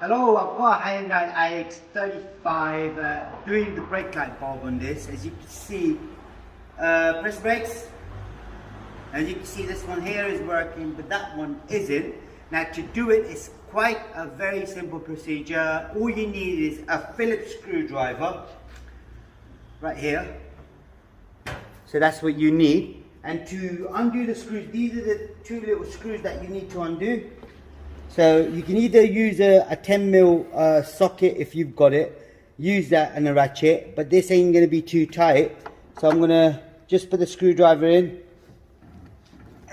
Hello, I've got a Hyundai ix35 doing the brake light bulb on this. As you can see, press brakes. As you can see, this one here is working, but that one isn't. Now to do it, it's quite a very simple procedure. All you need is a Phillips screwdriver, right here. So that's what you need. And to undo the screws, these are the two little screws that you need to undo. So you can either use a 10mm socket if you've got it, use that and a ratchet, but this ain't going to be too tight. So I'm going to just put the screwdriver in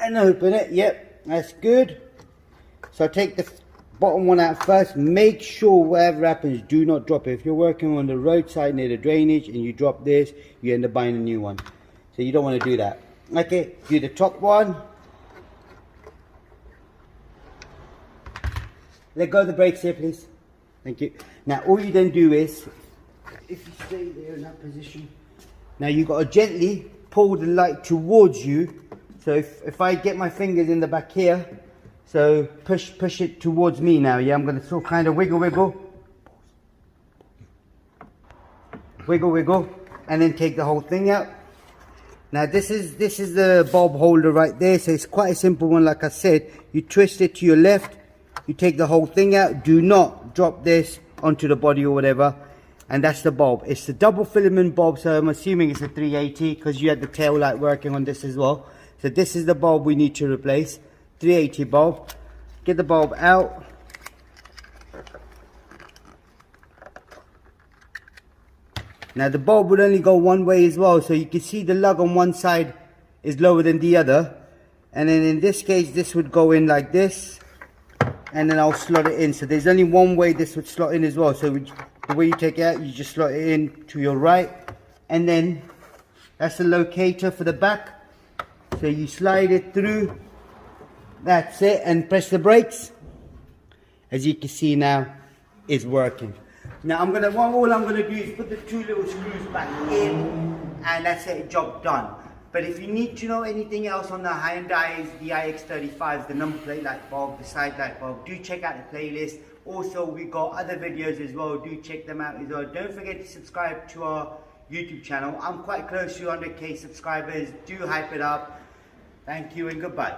and open it. Yep, that's good. So take the bottom one out first. Make sure whatever happens, do not drop it. If you're working on the roadside near the drainage and you drop this, you end up buying a new one. So you don't want to do that. Okay, do the top one. Let go of the brakes here, please. Thank you. Now, all you then do is, if you stay there in that position, now you've got to gently pull the light towards you. So if I get my fingers in the back here, so push it towards me now. Yeah, I'm going to sort of kind of wiggle, and then take the whole thing out. Now this is the bulb holder right there. So it's quite a simple one. Like I said, you twist it to your left. You take the whole thing out. Do not drop this onto the body or whatever. And that's the bulb. It's the double filament bulb, so I'm assuming it's a 380 because you had the tail light working on this as well. So this is the bulb we need to replace. 380 bulb. Get the bulb out. Now the bulb would only go one way as well, so you can see the lug on one side is lower than the other. And then in this case, this would go in like this. And then I'll slot it in. So there's only one way this would slot in as well. So the way you take it out, you just slot it in to your right. And then that's the locator for the back. So you slide it through. That's it. And press the brakes. As you can see now, it's working. Now all I'm gonna do is put the two little screws back in, and that's it, job done. But if you need to know anything else on the Hyundai's, the ix35s, the number plate light bulb, the side light bulb, do check out the playlist. Also, we got other videos as well, do check them out as well. Don't forget to subscribe to our YouTube channel. I'm quite close to 100k subscribers, do hype it up. Thank you and goodbye.